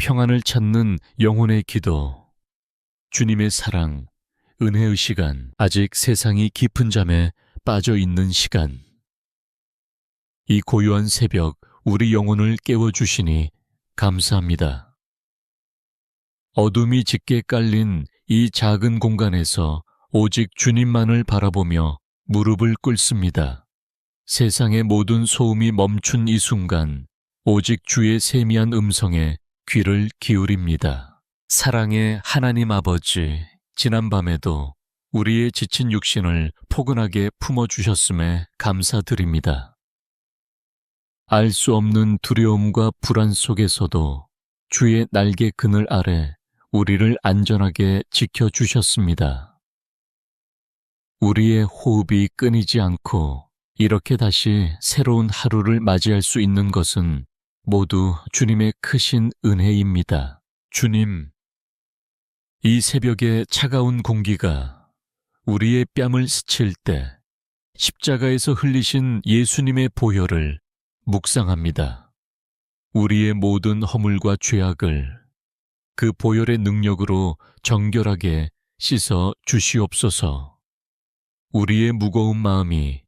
평안을 찾는 영혼의 기도, 주님의 사랑, 은혜의 시간, 아직 세상이 깊은 잠에 빠져 있는 시간. 이 고요한 새벽 우리 영혼을 깨워주시니 감사합니다. 어둠이 짙게 깔린 이 작은 공간에서 오직 주님만을 바라보며 무릎을 꿇습니다. 세상의 모든 소음이 멈춘 이 순간 오직 주의 세미한 음성에 귀를 기울입니다. 사랑의 하나님 아버지, 지난밤에도 우리의 지친 육신을 포근하게 품어주셨음에 감사드립니다. 알 수 없는 두려움과 불안 속에서도 주의 날개 그늘 아래 우리를 안전하게 지켜주셨습니다. 우리의 호흡이 끊이지 않고 이렇게 다시 새로운 하루를 맞이할 수 있는 것은 모두 주님의 크신 은혜입니다. 주님, 이 새벽의 차가운 공기가 우리의 뺨을 스칠 때 십자가에서 흘리신 예수님의 보혈을 묵상합니다. 우리의 모든 허물과 죄악을 그 보혈의 능력으로 정결하게 씻어 주시옵소서. 우리의 무거운 마음이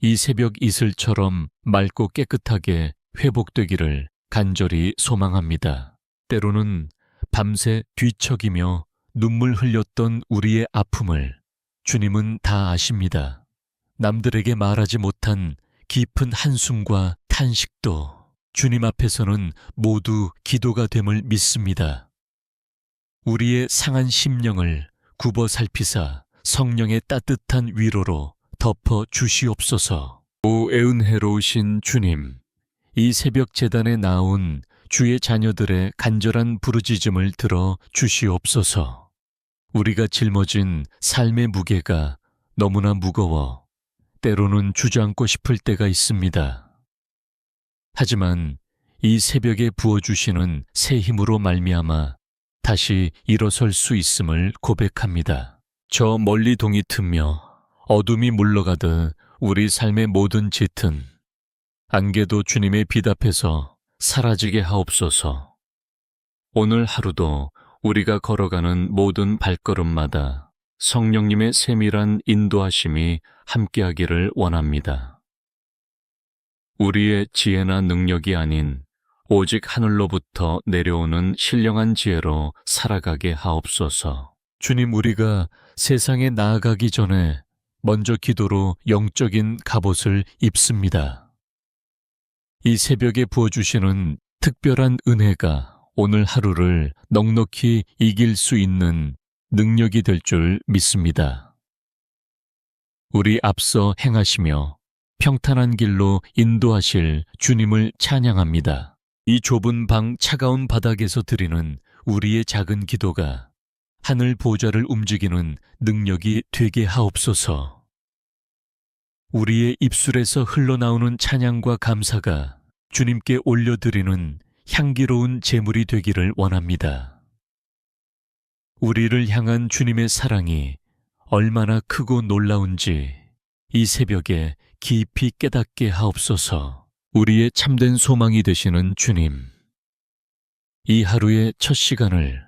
이 새벽 이슬처럼 맑고 깨끗하게 회복되기를 간절히 소망합니다. 때로는 밤새 뒤척이며 눈물 흘렸던 우리의 아픔을 주님은 다 아십니다. 남들에게 말하지 못한 깊은 한숨과 탄식도 주님 앞에서는 모두 기도가 됨을 믿습니다. 우리의 상한 심령을 굽어 살피사 성령의 따뜻한 위로로 덮어 주시옵소서. 오 애은혜로우신 주님, 이 새벽 제단에 나온 주의 자녀들의 간절한 부르짖음을 들어 주시옵소서. 우리가 짊어진 삶의 무게가 너무나 무거워 때로는 주저앉고 싶을 때가 있습니다. 하지만 이 새벽에 부어주시는 새 힘으로 말미암아 다시 일어설 수 있음을 고백합니다. 저 멀리 동이 트며 어둠이 물러가듯 우리 삶의 모든 짙은 안개도 주님의 빛 앞에서 사라지게 하옵소서. 오늘 하루도 우리가 걸어가는 모든 발걸음마다 성령님의 세밀한 인도하심이 함께하기를 원합니다. 우리의 지혜나 능력이 아닌 오직 하늘로부터 내려오는 신령한 지혜로 살아가게 하옵소서. 주님, 우리가 세상에 나아가기 전에 먼저 기도로 영적인 갑옷을 입습니다. 이 새벽에 부어주시는 특별한 은혜가 오늘 하루를 넉넉히 이길 수 있는 능력이 될 줄 믿습니다. 우리 앞서 행하시며 평탄한 길로 인도하실 주님을 찬양합니다. 이 좁은 방 차가운 바닥에서 드리는 우리의 작은 기도가 하늘 보좌를 움직이는 능력이 되게 하옵소서. 우리의 입술에서 흘러나오는 찬양과 감사가 주님께 올려드리는 향기로운 제물이 되기를 원합니다. 우리를 향한 주님의 사랑이 얼마나 크고 놀라운지 이 새벽에 깊이 깨닫게 하옵소서. 우리의 참된 소망이 되시는 주님, 이 하루의 첫 시간을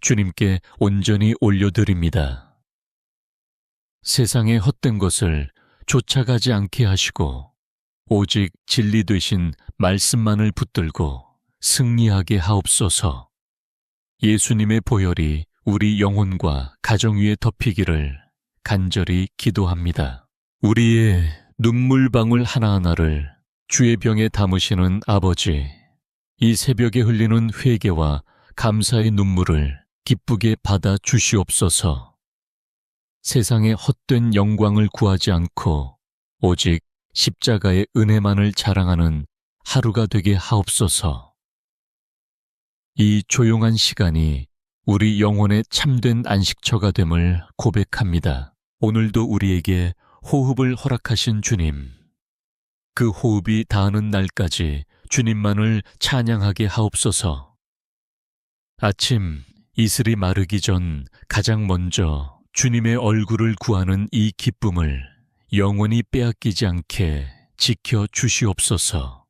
주님께 온전히 올려드립니다. 세상의 헛된 것을 쫓아가지 않게 하시고 오직 진리 되신 말씀만을 붙들고 승리하게 하옵소서. 예수님의 보혈이 우리 영혼과 가정 위에 덮이기를 간절히 기도합니다. 우리의 눈물방울 하나하나를 주의 병에 담으시는 아버지, 이 새벽에 흘리는 회개와 감사의 눈물을 기쁘게 받아 주시옵소서. 세상의 헛된 영광을 구하지 않고 오직 십자가의 은혜만을 자랑하는 하루가 되게 하옵소서. 이 조용한 시간이 우리 영혼의 참된 안식처가 됨을 고백합니다. 오늘도 우리에게 호흡을 허락하신 주님, 그 호흡이 닿는 날까지 주님만을 찬양하게 하옵소서. 아침 이슬이 마르기 전 가장 먼저 주님의 얼굴을 구하는 이 기쁨을 영원히 빼앗기지 않게 지켜 주시옵소서.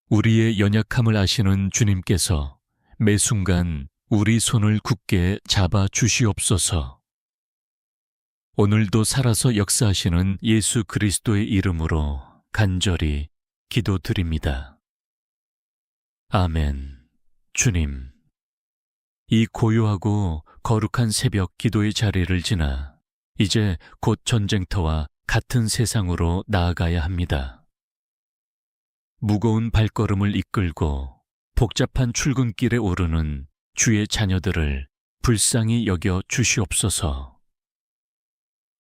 우리의 연약함을 아시는 주님께서 매 순간 우리 손을 굳게 잡아 주시옵소서. 오늘도 살아서 역사하시는 예수 그리스도의 이름으로 간절히 기도드립니다. 아멘. 주님, 이 고요하고 거룩한 새벽 기도의 자리를 지나 이제 곧 전쟁터와 같은 세상으로 나아가야 합니다. 무거운 발걸음을 이끌고 복잡한 출근길에 오르는 주의 자녀들을 불쌍히 여겨 주시옵소서.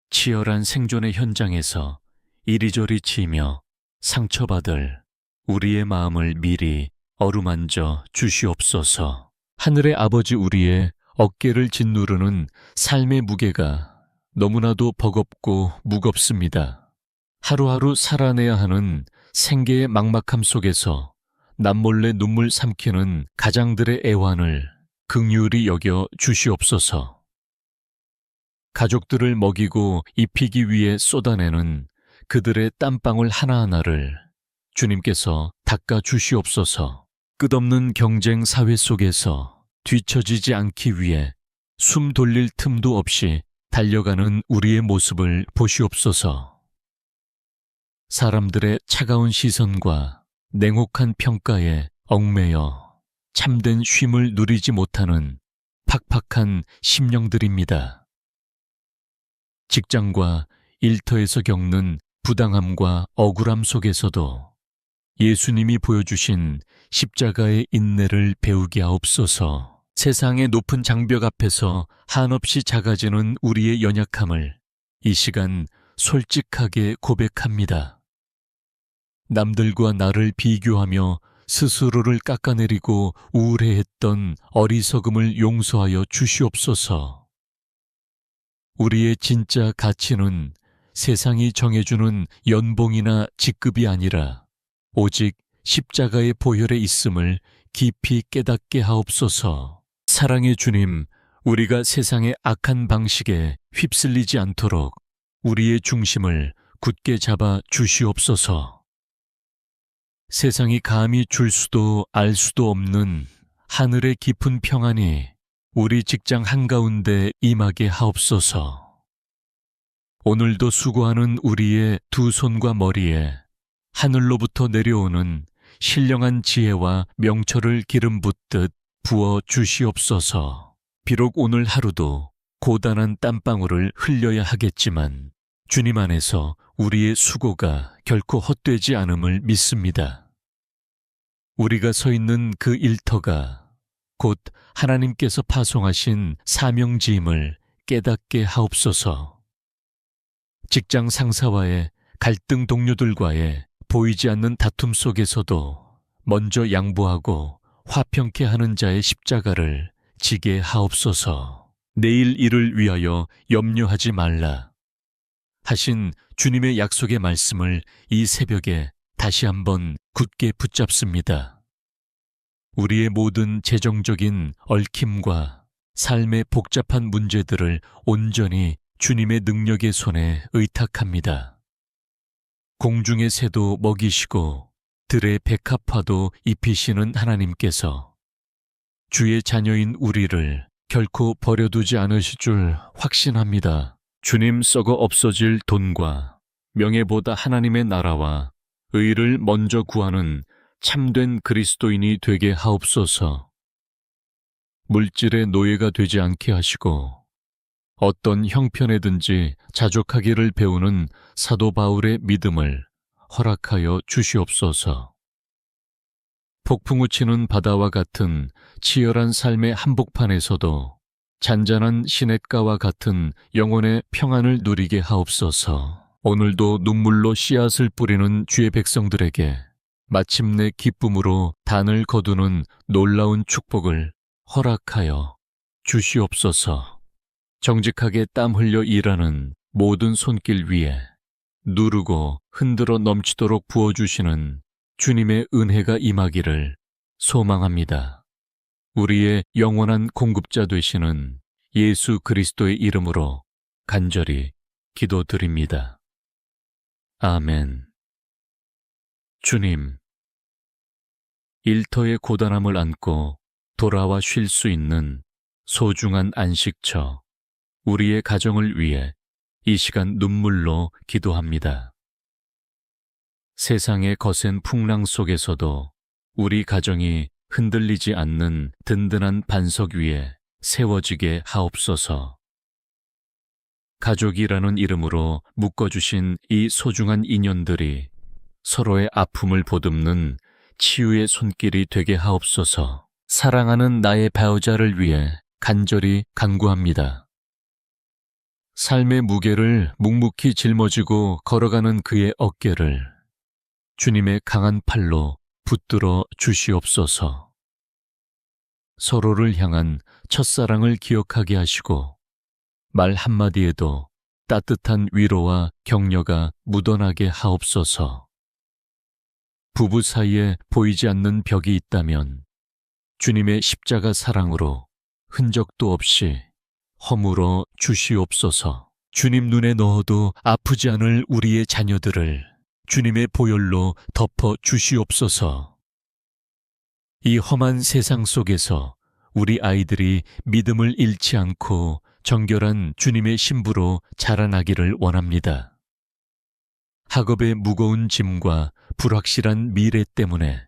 치열한 생존의 현장에서 이리저리 치며 상처받을 우리의 마음을 미리 어루만져 주시옵소서. 하늘의 아버지, 우리의 어깨를 짓누르는 삶의 무게가 너무나도 버겁고 무겁습니다. 하루하루 살아내야 하는 생계의 막막함 속에서 남몰래 눈물 삼키는 가장들의 애환을 긍휼히 여겨 주시옵소서. 가족들을 먹이고 입히기 위해 쏟아내는 그들의 땀방울 하나하나를 주님께서 닦아 주시옵소서. 끝없는 경쟁 사회 속에서 뒤처지지 않기 위해 숨 돌릴 틈도 없이 달려가는 우리의 모습을 보시옵소서. 사람들의 차가운 시선과 냉혹한 평가에 얽매여 참된 쉼을 누리지 못하는 팍팍한 심령들입니다. 직장과 일터에서 겪는 부당함과 억울함 속에서도 예수님이 보여주신 십자가의 인내를 배우게 하옵소서. 세상의 높은 장벽 앞에서 한없이 작아지는 우리의 연약함을 이 시간 솔직하게 고백합니다. 남들과 나를 비교하며 스스로를 깎아내리고 우울해했던 어리석음을 용서하여 주시옵소서. 우리의 진짜 가치는 세상이 정해주는 연봉이나 직급이 아니라 오직 십자가의 보혈에 있음을 깊이 깨닫게 하옵소서. 사랑의 주님, 우리가 세상의 악한 방식에 휩쓸리지 않도록 우리의 중심을 굳게 잡아 주시옵소서. 세상이 감히 줄 수도 알 수도 없는 하늘의 깊은 평안이 우리 직장 한가운데 임하게 하옵소서. 오늘도 수고하는 우리의 두 손과 머리에 하늘로부터 내려오는 신령한 지혜와 명철을 기름 붓듯 부어 주시옵소서. 비록 오늘 하루도 고단한 땀방울을 흘려야 하겠지만 주님 안에서 우리의 수고가 결코 헛되지 않음을 믿습니다. 우리가 서 있는 그 일터가 곧 하나님께서 파송하신 사명지임을 깨닫게 하옵소서. 직장 상사와의 갈등, 동료들과의 보이지 않는 다툼 속에서도 먼저 양보하고 화평케 하는 자의 십자가를 지게 하옵소서. 내일 일을 위하여 염려하지 말라 하신 주님의 약속의 말씀을 이 새벽에 다시 한번 굳게 붙잡습니다. 우리의 모든 재정적인 얽힘과 삶의 복잡한 문제들을 온전히 주님의 능력의 손에 의탁합니다. 공중의 새도 먹이시고 들의 백합화도 입히시는 하나님께서 주의 자녀인 우리를 결코 버려두지 않으실 줄 확신합니다. 주님, 썩어 없어질 돈과 명예보다 하나님의 나라와 의를 먼저 구하는 참된 그리스도인이 되게 하옵소서. 물질의 노예가 되지 않게 하시고 어떤 형편에든지 자족하기를 배우는 사도 바울의 믿음을 허락하여 주시옵소서. 폭풍우 치는 바다와 같은 치열한 삶의 한복판에서도 잔잔한 시냇가와 같은 영혼의 평안을 누리게 하옵소서. 오늘도 눈물로 씨앗을 뿌리는 주의 백성들에게 마침내 기쁨으로 단을 거두는 놀라운 축복을 허락하여 주시옵소서. 정직하게 땀 흘려 일하는 모든 손길 위에 누르고 흔들어 넘치도록 부어주시는 주님의 은혜가 임하기를 소망합니다. 우리의 영원한 공급자 되시는 예수 그리스도의 이름으로 간절히 기도드립니다. 아멘. 주님, 일터의 고단함을 안고 돌아와 쉴 수 있는 소중한 안식처, 우리의 가정을 위해 이 시간 눈물로 기도합니다. 세상의 거센 풍랑 속에서도 우리 가정이 흔들리지 않는 든든한 반석 위에 세워지게 하옵소서. 가족이라는 이름으로 묶어주신 이 소중한 인연들이 서로의 아픔을 보듬는 치유의 손길이 되게 하옵소서. 사랑하는 나의 배우자를 위해 간절히 간구합니다. 삶의 무게를 묵묵히 짊어지고 걸어가는 그의 어깨를 주님의 강한 팔로 붙들어 주시옵소서. 서로를 향한 첫사랑을 기억하게 하시고 말 한마디에도 따뜻한 위로와 격려가 묻어나게 하옵소서. 부부 사이에 보이지 않는 벽이 있다면 주님의 십자가 사랑으로 흔적도 없이 허물어 주시옵소서. 주님 눈에 넣어도 아프지 않을 우리의 자녀들을 주님의 보혈로 덮어 주시옵소서. 이 험한 세상 속에서 우리 아이들이 믿음을 잃지 않고 정결한 주님의 신부로 자라나기를 원합니다. 학업의 무거운 짐과 불확실한 미래 때문에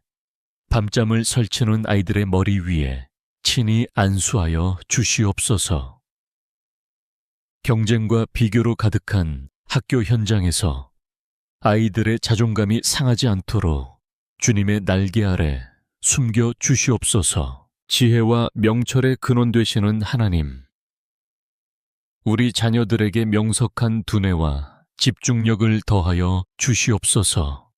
밤잠을 설치는 아이들의 머리 위에 친히 안수하여 주시옵소서. 경쟁과 비교로 가득한 학교 현장에서 아이들의 자존감이 상하지 않도록 주님의 날개 아래 숨겨 주시옵소서. 지혜와 명철의 근원 되시는 하나님, 우리 자녀들에게 명석한 두뇌와 집중력을 더하여 주시옵소서.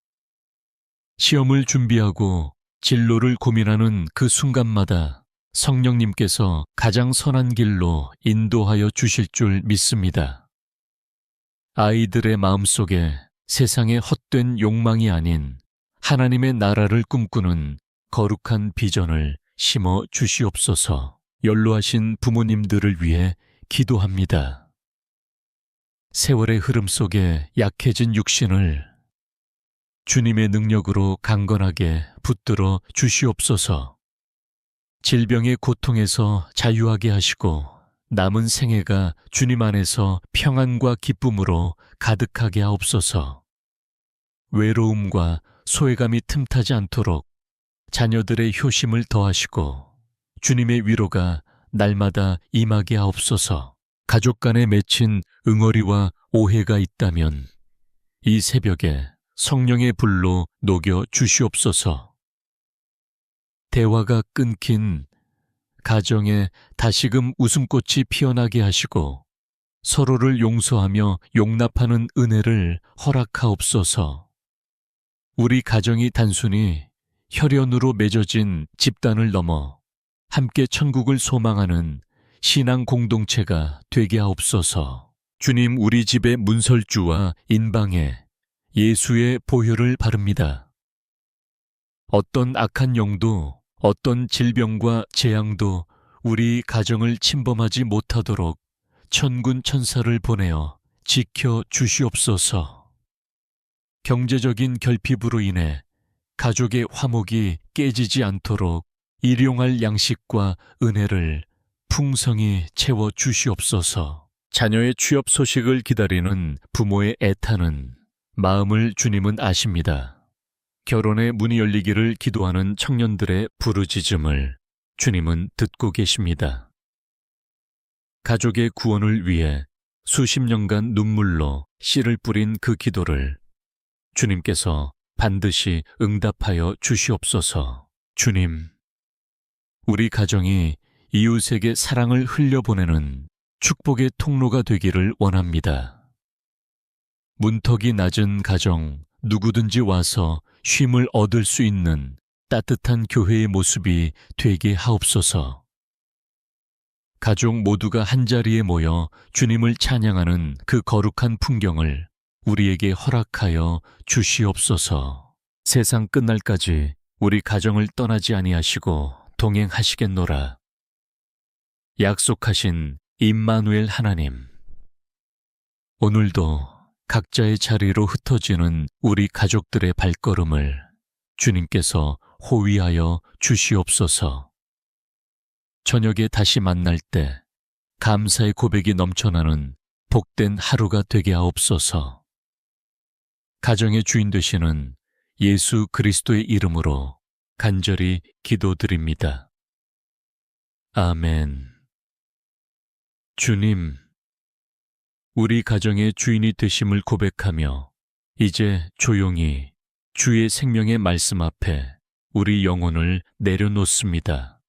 시험을 준비하고 진로를 고민하는 그 순간마다 성령님께서 가장 선한 길로 인도하여 주실 줄 믿습니다. 아이들의 마음속에 세상의 헛된 욕망이 아닌 하나님의 나라를 꿈꾸는 거룩한 비전을 심어 주시옵소서. 연로하신 부모님들을 위해 기도합니다. 세월의 흐름 속에 약해진 육신을 주님의 능력으로 강건하게 붙들어 주시옵소서. 질병의 고통에서 자유하게 하시고 남은 생애가 주님 안에서 평안과 기쁨으로 가득하게 하옵소서. 외로움과 소외감이 틈타지 않도록 자녀들의 효심을 더하시고 주님의 위로가 날마다 임하게 하옵소서. 가족 간에 맺힌 응어리와 오해가 있다면 이 새벽에 성령의 불로 녹여 주시옵소서. 대화가 끊긴 가정에 다시금 웃음꽃이 피어나게 하시고 서로를 용서하며 용납하는 은혜를 허락하옵소서. 우리 가정이 단순히 혈연으로 맺어진 집단을 넘어 함께 천국을 소망하는 신앙 공동체가 되게 하옵소서. 주님, 우리 집의 문설주와 인방에 예수의 보혈을 바릅니다. 어떤 악한 영도 어떤 질병과 재앙도 우리 가정을 침범하지 못하도록 천군 천사를 보내어 지켜 주시옵소서. 경제적인 결핍으로 인해 가족의 화목이 깨지지 않도록 일용할 양식과 은혜를 풍성히 채워 주시옵소서. 자녀의 취업 소식을 기다리는 부모의 애타는 마음을 주님은 아십니다. 결혼의 문이 열리기를 기도하는 청년들의 부르짖음을 주님은 듣고 계십니다. 가족의 구원을 위해 수십 년간 눈물로 씨를 뿌린 그 기도를 주님께서 반드시 응답하여 주시옵소서. 주님, 우리 가정이 이웃에게 사랑을 흘려보내는 축복의 통로가 되기를 원합니다. 문턱이 낮은 가정, 누구든지 와서 쉼을 얻을 수 있는 따뜻한 교회의 모습이 되게 하옵소서. 가족 모두가 한자리에 모여 주님을 찬양하는 그 거룩한 풍경을 우리에게 허락하여 주시옵소서. 세상 끝날까지 우리 가정을 떠나지 아니하시고 동행하시겠노라. 약속하신 임마누엘 하나님, 오늘도 각자의 자리로 흩어지는 우리 가족들의 발걸음을 주님께서 호위하여 주시옵소서. 저녁에 다시 만날 때 감사의 고백이 넘쳐나는 복된 하루가 되게 하옵소서. 가정의 주인 되시는 예수 그리스도의 이름으로 간절히 기도드립니다. 아멘. 주님, 우리 가정의 주인이 되심을 고백하며 이제 조용히 주의 생명의 말씀 앞에 우리 영혼을 내려놓습니다.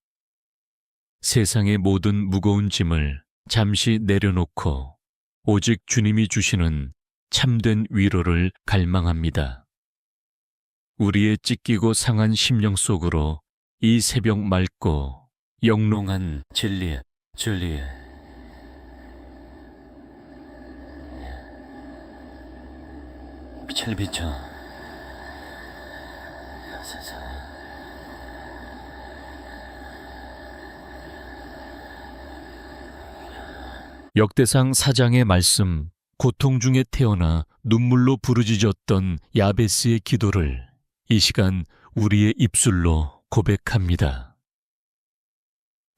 세상의 모든 무거운 짐을 잠시 내려놓고 오직 주님이 주시는 참된 위로를 갈망합니다. 우리의 찢기고 상한 심령 속으로 이 새벽 맑고 영롱한 진리의 빛을 비춰 역대상 4장의 말씀, 고통 중에 태어나 눈물로 부르짖었던 야베스의 기도를 이 시간 우리의 입술로 고백합니다.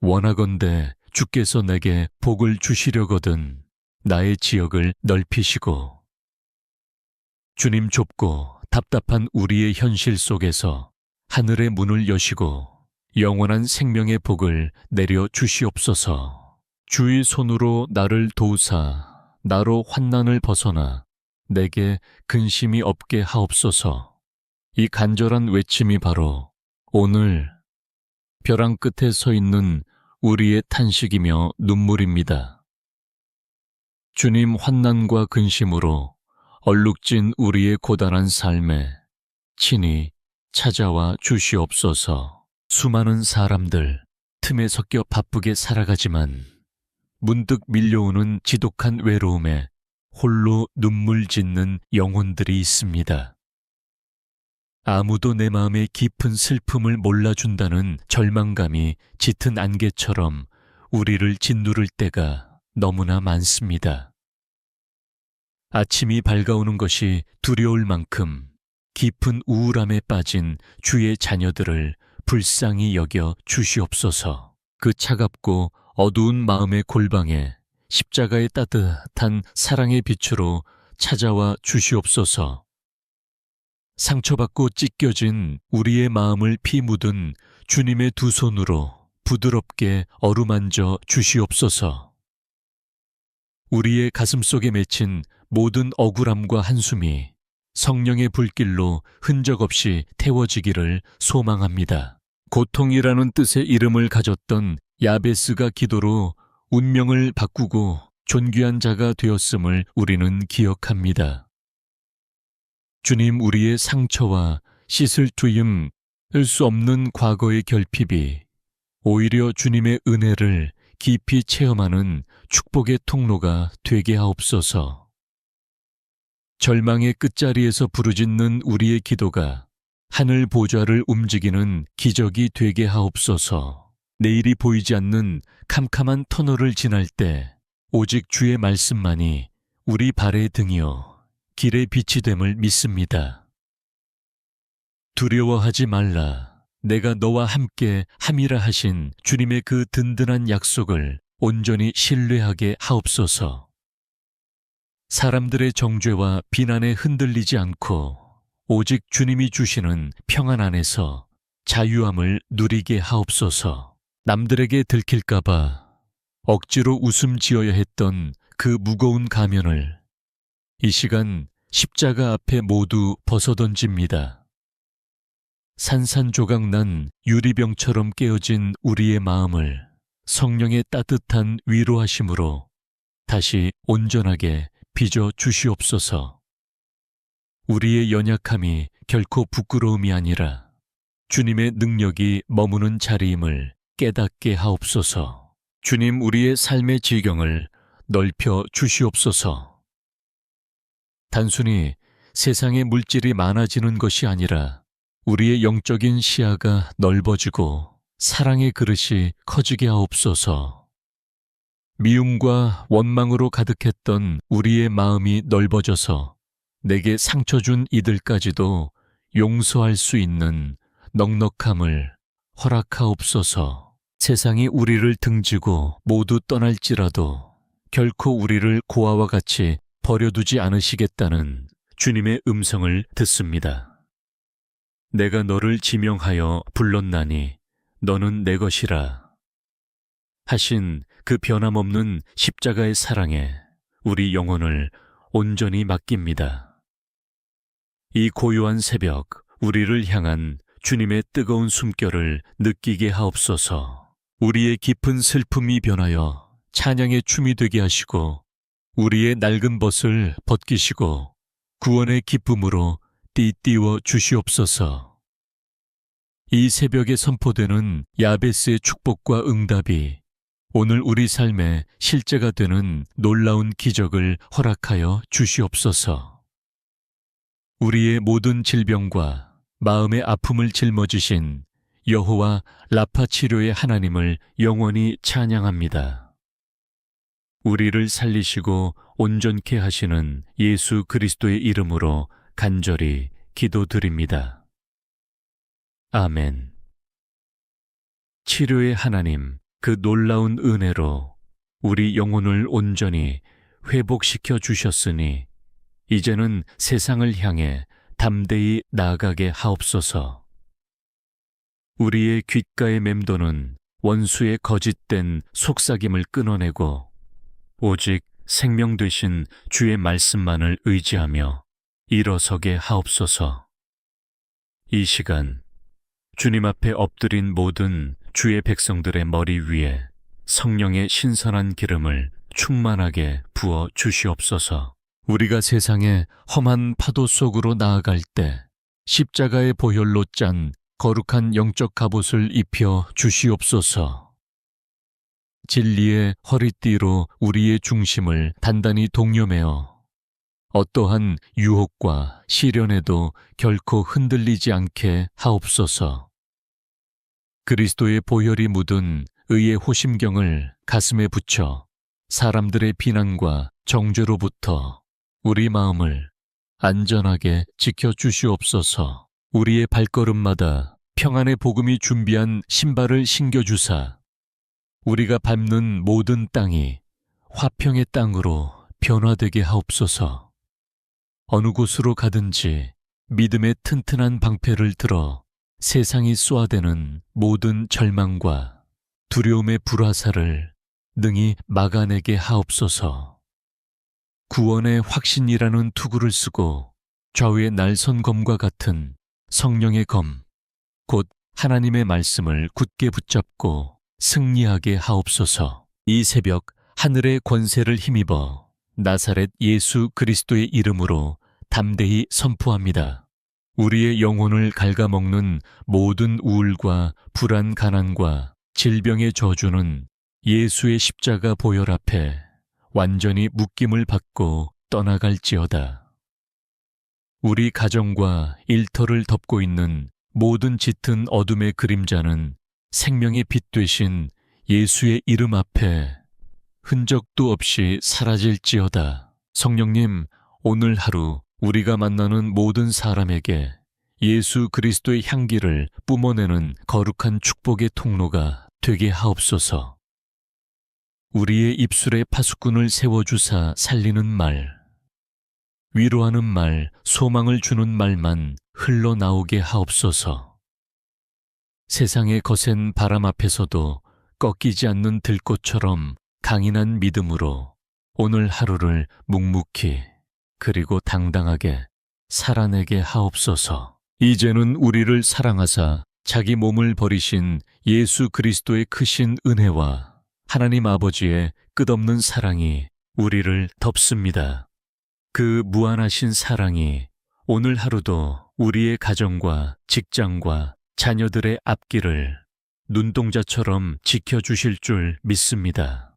원하건대 주께서 내게 복을 주시려거든 나의 지역을 넓히시고 주님 좁고 답답한 우리의 현실 속에서 하늘의 문을 여시고 영원한 생명의 복을 내려 주시옵소서. 주의 손으로 나를 도우사 나로 환난을 벗어나 내게 근심이 없게 하옵소서. 이 간절한 외침이 바로 오늘 벼랑 끝에 서 있는 우리의 탄식이며 눈물입니다. 주님 환난과 근심으로 얼룩진 우리의 고단한 삶에 친히 찾아와 주시옵소서. 수많은 사람들 틈에 섞여 바쁘게 살아가지만 문득 밀려오는 지독한 외로움에 홀로 눈물 짓는 영혼들이 있습니다. 아무도 내 마음의 깊은 슬픔을 몰라준다는 절망감이 짙은 안개처럼 우리를 짓누를 때가 너무나 많습니다. 아침이 밝아오는 것이 두려울 만큼 깊은 우울함에 빠진 주의 자녀들을 불쌍히 여겨 주시옵소서. 그 차갑고 어두운 마음의 골방에 십자가의 따뜻한 사랑의 빛으로 찾아와 주시옵소서. 상처받고 찢겨진 우리의 마음을 피 묻은 주님의 두 손으로 부드럽게 어루만져 주시옵소서. 우리의 가슴속에 맺힌 모든 억울함과 한숨이 성령의 불길로 흔적 없이 태워지기를 소망합니다. 고통이라는 뜻의 이름을 가졌던 야베스가 기도로 운명을 바꾸고 존귀한 자가 되었음을 우리는 기억합니다. 주님, 우리의 상처와 씻을 투임 수 없는 과거의 결핍이 오히려 주님의 은혜를 깊이 체험하는 축복의 통로가 되게 하옵소서. 절망의 끝자리에서 부르짖는 우리의 기도가 하늘 보좌를 움직이는 기적이 되게 하옵소서. 내일이 보이지 않는 캄캄한 터널을 지날 때 오직 주의 말씀만이 우리 발의 등이요 길의 빛이 됨을 믿습니다. 두려워하지 말라. 내가 너와 함께 함이라 하신 주님의 그 든든한 약속을 온전히 신뢰하게 하옵소서. 사람들의 정죄와 비난에 흔들리지 않고 오직 주님이 주시는 평안 안에서 자유함을 누리게 하옵소서. 남들에게 들킬까봐 억지로 웃음 지어야 했던 그 무거운 가면을 이 시간 십자가 앞에 모두 벗어던집니다. 산산조각난 유리병처럼 깨어진 우리의 마음을 성령의 따뜻한 위로하심으로 다시 온전하게 빚어 주시옵소서. 우리의 연약함이 결코 부끄러움이 아니라 주님의 능력이 머무는 자리임을 깨닫게 하옵소서. 주님, 우리의 삶의 지경을 넓혀 주시옵소서. 단순히 세상의 물질이 많아지는 것이 아니라 우리의 영적인 시야가 넓어지고 사랑의 그릇이 커지게 하옵소서. 미움과 원망으로 가득했던 우리의 마음이 넓어져서 내게 상처 준 이들까지도 용서할 수 있는 넉넉함을 허락하옵소서. 세상이 우리를 등지고 모두 떠날지라도 결코 우리를 고아와 같이 버려두지 않으시겠다는 주님의 음성을 듣습니다. 내가 너를 지명하여 불렀나니 너는 내 것이라 하신 그 변함없는 십자가의 사랑에 우리 영혼을 온전히 맡깁니다. 이 고요한 새벽 우리를 향한 주님의 뜨거운 숨결을 느끼게 하옵소서. 우리의 깊은 슬픔이 변하여 찬양의 춤이 되게 하시고 우리의 낡은 벗을 벗기시고 구원의 기쁨으로 띠띠워 주시옵소서. 이 새벽에 선포되는 야베스의 축복과 응답이 오늘 우리 삶의 실제가 되는 놀라운 기적을 허락하여 주시옵소서. 우리의 모든 질병과 마음의 아픔을 짊어지신 여호와 라파 치료의 하나님을 영원히 찬양합니다. 우리를 살리시고 온전케 하시는 예수 그리스도의 이름으로 간절히 기도드립니다. 아멘. 치료의 하나님, 그 놀라운 은혜로 우리 영혼을 온전히 회복시켜 주셨으니 이제는 세상을 향해 담대히 나아가게 하옵소서. 우리의 귓가에 맴도는 원수의 거짓된 속삭임을 끊어내고 오직 생명 되신 주의 말씀만을 의지하며 일어서게 하옵소서. 이 시간 주님 앞에 엎드린 모든 주의 백성들의 머리 위에 성령의 신선한 기름을 충만하게 부어 주시옵소서. 우리가 세상의 험한 파도 속으로 나아갈 때 십자가의 보혈로 짠 거룩한 영적 갑옷을 입혀 주시옵소서. 진리의 허리띠로 우리의 중심을 단단히 동여매어 어떠한 유혹과 시련에도 결코 흔들리지 않게 하옵소서. 그리스도의 보혈이 묻은 의의 호심경을 가슴에 붙여 사람들의 비난과 정죄로부터 우리 마음을 안전하게 지켜주시옵소서. 우리의 발걸음마다 평안의 복음이 준비한 신발을 신겨주사 우리가 밟는 모든 땅이 화평의 땅으로 변화되게 하옵소서. 어느 곳으로 가든지 믿음의 튼튼한 방패를 들어 세상이 쏘아대는 모든 절망과 두려움의 불화살을 능히 막아내게 하옵소서. 구원의 확신이라는 투구를 쓰고 좌우의 날선 검과 같은 성령의 검, 곧 하나님의 말씀을 굳게 붙잡고 승리하게 하옵소서. 이 새벽 하늘의 권세를 힘입어 나사렛 예수 그리스도의 이름으로 담대히 선포합니다. 우리의 영혼을 갉아먹는 모든 우울과 불안, 가난과 질병의 저주는 예수의 십자가 보혈 앞에 완전히 묶임을 받고 떠나갈지어다. 우리 가정과 일터를 덮고 있는 모든 짙은 어둠의 그림자는 생명의 빛 되신 예수의 이름 앞에 흔적도 없이 사라질지어다. 성령님, 오늘 하루 우리가 만나는 모든 사람에게 예수 그리스도의 향기를 뿜어내는 거룩한 축복의 통로가 되게 하옵소서. 우리의 입술에 파수꾼을 세워주사 살리는 말, 위로하는 말, 소망을 주는 말만 흘러나오게 하옵소서. 세상의 거센 바람 앞에서도 꺾이지 않는 들꽃처럼 강인한 믿음으로 오늘 하루를 묵묵히 그리고 당당하게 살아내게 하옵소서. 이제는 우리를 사랑하사 자기 몸을 버리신 예수 그리스도의 크신 은혜와 하나님 아버지의 끝없는 사랑이 우리를 덮습니다. 그 무한하신 사랑이 오늘 하루도 우리의 가정과 직장과 자녀들의 앞길을 눈동자처럼 지켜주실 줄 믿습니다.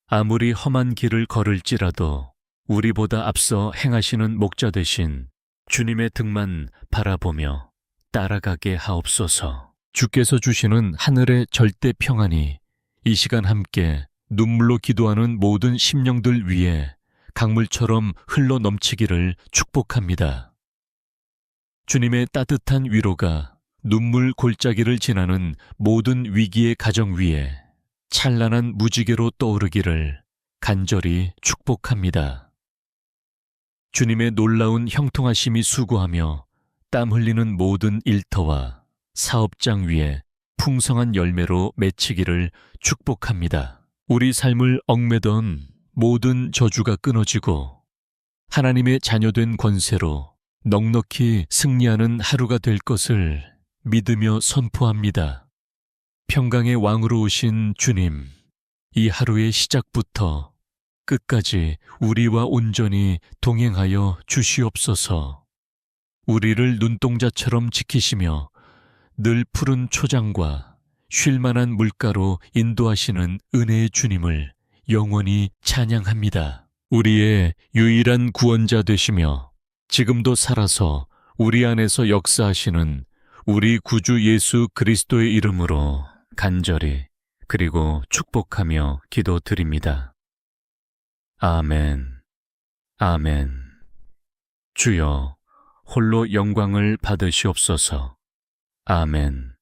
아무리 험한 길을 걸을지라도 우리보다 앞서 행하시는 목자 되신 주님의 등만 바라보며 따라가게 하옵소서. 주께서 주시는 하늘의 절대 평안이 이 시간 함께 눈물로 기도하는 모든 심령들 위에 강물처럼 흘러 넘치기를 축복합니다. 주님의 따뜻한 위로가 눈물 골짜기를 지나는 모든 위기의 가정 위에 찬란한 무지개로 떠오르기를 간절히 축복합니다. 주님의 놀라운 형통하심이 수고하며 땀 흘리는 모든 일터와 사업장 위에 풍성한 열매로 맺히기를 축복합니다. 우리 삶을 얽매던 모든 저주가 끊어지고 하나님의 자녀된 권세로 넉넉히 승리하는 하루가 될 것을 믿으며 선포합니다. 평강의 왕으로 오신 주님, 이 하루의 시작부터 끝까지 우리와 온전히 동행하여 주시옵소서. 우리를 눈동자처럼 지키시며 늘 푸른 초장과 쉴만한 물가로 인도하시는 은혜의 주님을 영원히 찬양합니다. 우리의 유일한 구원자 되시며 지금도 살아서 우리 안에서 역사하시는 우리 구주 예수 그리스도의 이름으로 간절히 그리고 축복하며 기도드립니다. 아멘. 아멘. 주여, 홀로 영광을 받으시옵소서. 아멘.